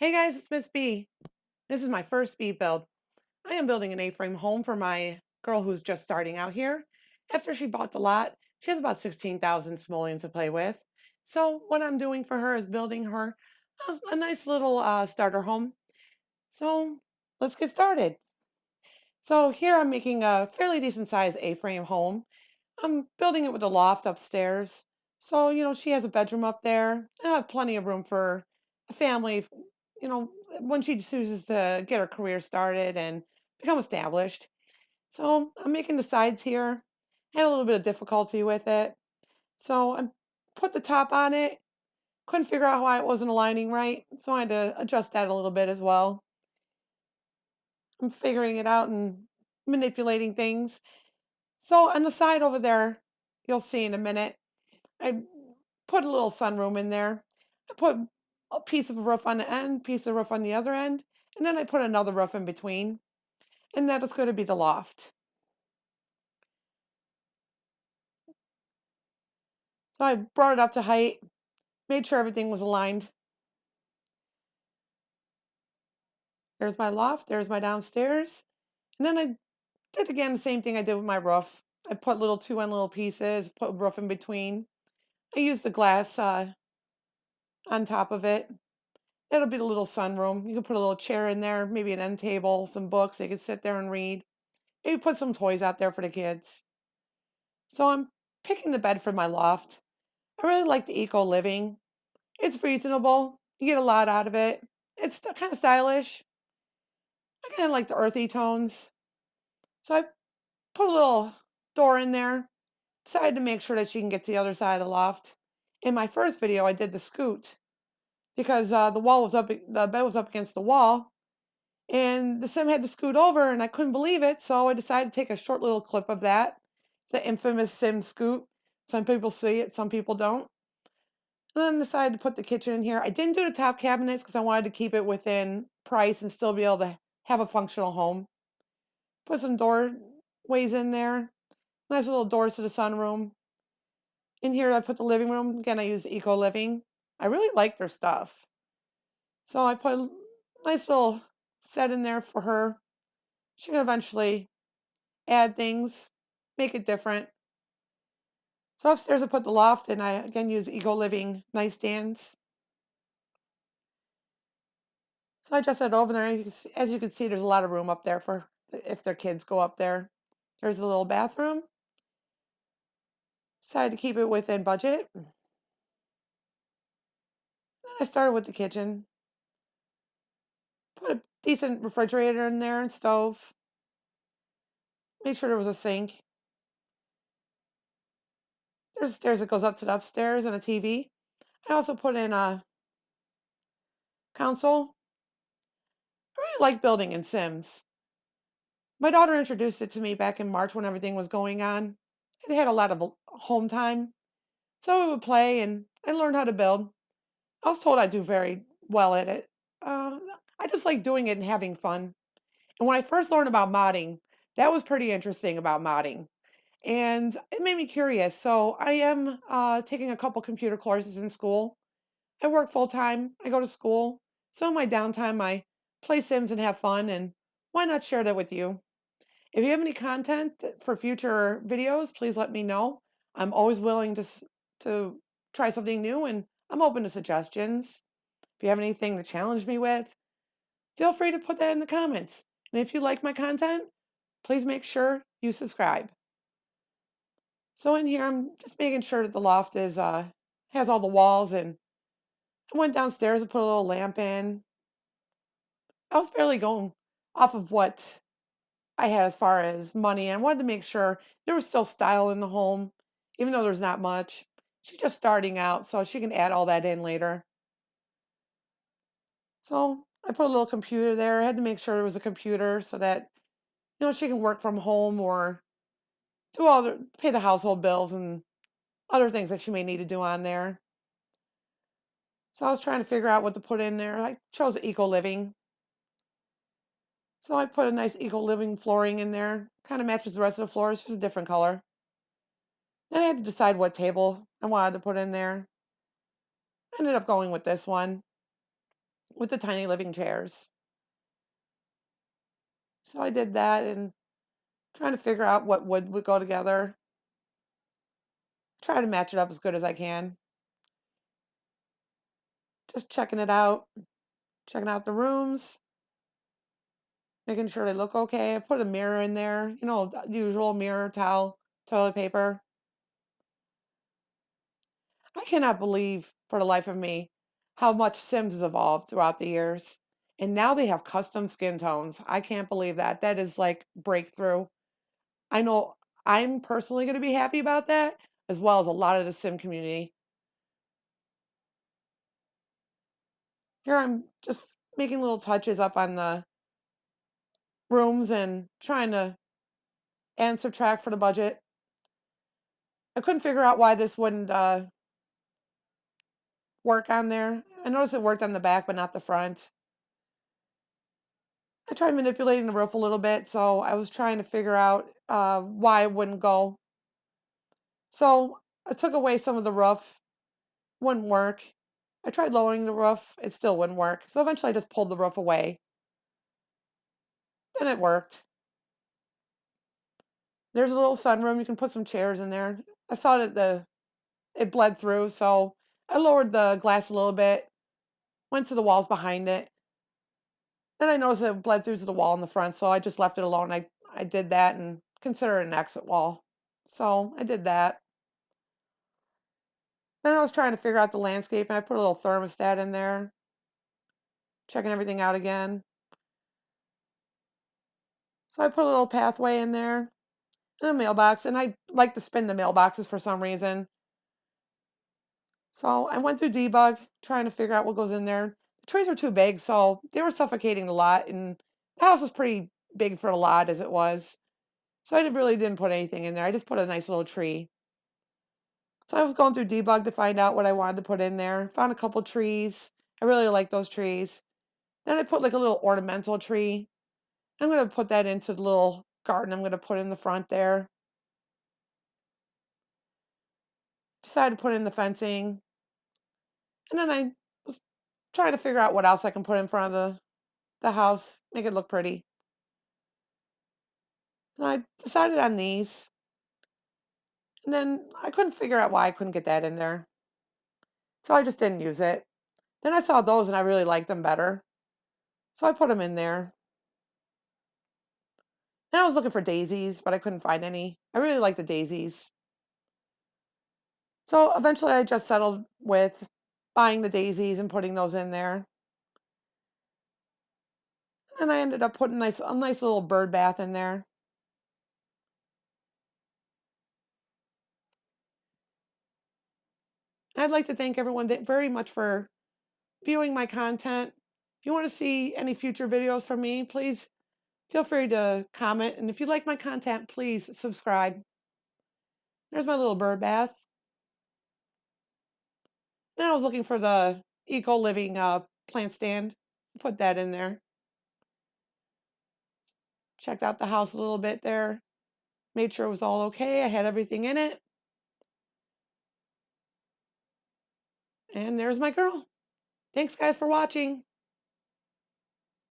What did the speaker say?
Hey guys, it's Miss B. This is my first speed build. I am building an A-frame home for my girl who's just starting out here. After she bought the lot, she has about 16,000 simoleons to play with. So what I'm doing for her is building her a nice little starter home. So let's get started. So here I'm making a fairly decent sized A-frame home. I'm building it with a loft upstairs. So, she has a bedroom up there. I have plenty of room for a family, you know, when she chooses to get her career started and become established. So I'm making the sides here. Had a little bit of difficulty with it. So I put the top on it. Couldn't figure out why it wasn't aligning right. So I had to adjust that a little bit as well. I'm figuring it out and manipulating things. So on the side over there, you'll see in a minute, I put a little sunroom in there. I put a piece of roof on the end, piece of roof on the other end, and then I put another roof in between, and that is going to be the loft. So I brought it up to height, made sure everything was aligned. There's my loft, there's my downstairs, and then I did again the same thing I did with my roof. I put little two end little pieces, put roof in between. I used the glass on top of it. That'll be the little sunroom. You can put a little chair in there, maybe an end table, some books. They can sit there and read. Maybe put some toys out there for the kids. So I'm picking the bed for my loft. I really like the eco living. It's reasonable. You get a lot out of it. It's kind of stylish. I kind of like the earthy tones. So I put a little door in there. Decided to make sure that she can get to the other side of the loft. In my first video, I did the scoot because the bed was up against the wall, and the sim had to scoot over, and I couldn't believe it. So I decided to take a short little clip of that, the infamous sim scoot. Some people see it, some people don't. And then decided to put the kitchen in here. I didn't do the top cabinets because I wanted to keep it within price and still be able to have a functional home. Put some doorways in there. Nice little doors to the sunroom. In here, I put the living room. Again, I use Eco Living. I really like their stuff. So I put a nice little set in there for her. She can eventually add things, make it different. So upstairs, I put the loft, and I again use Eco Living nightstands. So I just said over there, as you can see, there's a lot of room up there for if their kids go up there. There's a little bathroom. Decided to keep it within budget. Then I started with the kitchen. Put a decent refrigerator in there and stove. Made sure there was a sink. There's stairs that goes up to the upstairs and a TV. I also put in a console. I really like building in Sims. My daughter introduced it to me back in March when everything was going on. It had a lot of home time. So we would play and I learned how to build. I was told I do very well at it. I just like doing it and having fun. And when I first learned about modding, that was pretty interesting about modding. And it made me curious. So I am taking a couple computer courses in school. I work full time. I go to school. So in my downtime, I play Sims and have fun. And why not share that with you? If you have any content for future videos, please let me know. I'm always willing to try something new, and I'm open to suggestions. If you have anything to challenge me with, feel free to put that in the comments. And if you like my content, please make sure you subscribe. So in here, I'm just making sure that the loft is has all the walls, and I went downstairs and put a little lamp in. I was barely going off of what I had as far as money, and I wanted to make sure there was still style in the home, even though there's not much. She's just starting out, so she can add all that in later. So I put a little computer there. I had to make sure it was a computer so that she can work from home or pay the household bills and other things that she may need to do on there. So I was trying to figure out what to put in there. I chose Eco Living. So I put a nice Eco Living flooring in there. Kind of matches the rest of the floor. It's just a different color. Then I had to decide what table I wanted to put in there. I ended up going with this one. with the tiny living chairs. So I did that and trying to figure out what would go together. Try to match it up as good as I can. Just checking out the rooms, making sure they look okay. I put a mirror in there, the usual mirror, towel, toilet paper. I cannot believe for the life of me how much Sims has evolved throughout the years. And now they have custom skin tones. I can't believe that. That is like breakthrough. I know I'm personally going to be happy about that, as well as a lot of the Sim community. Here I'm just making little touches up on the rooms and trying to add and subtract for the budget. I couldn't figure out why this wouldn't work on there. I noticed it worked on the back, but not the front. I tried manipulating the roof a little bit, so I was trying to figure out why it wouldn't go. So I took away some of the roof, wouldn't work. I tried lowering the roof, it still wouldn't work. So eventually I just pulled the roof away. Then it worked. There's a little sunroom, you can put some chairs in there. I saw that it bled through, so I lowered the glass a little bit, went to the walls behind it. Then I noticed it bled through to the wall in the front, so I just left it alone. I did that and considered it an exit wall. So I did that. Then I was trying to figure out the landscape, and I put a little thermostat in there, checking everything out again. So I put a little pathway in there and a mailbox, and I like to spin the mailboxes for some reason. So I went through debug, trying to figure out what goes in there. The trees were too big, so they were suffocating the lot, and the house was pretty big for a lot as it was. So I really didn't put anything in there. I just put a nice little tree. So I was going through debug to find out what I wanted to put in there. Found a couple trees. I really like those trees. Then I put like a little ornamental tree. I'm going to put that into the little garden I'm going to put in the front there. Decided to put in the fencing. And then I was trying to figure out what else I can put in front of the house, make it look pretty. So I decided on these. And then I couldn't figure out why I couldn't get that in there. So I just didn't use it. Then I saw those and I really liked them better. So I put them in there. Then I was looking for daisies, but I couldn't find any. I really like the daisies. So eventually I just settled with buying the daisies and putting those in there. And I ended up putting a nice little bird bath in there. I'd like to thank everyone very much for viewing my content. If you want to see any future videos from me, please feel free to comment. And if you like my content, please subscribe. There's my little bird bath. And I was looking for the eco living plant stand. Put that in there. Checked out the house a little bit there. Made sure it was all okay. I had everything in it. And there's my girl. Thanks guys for watching.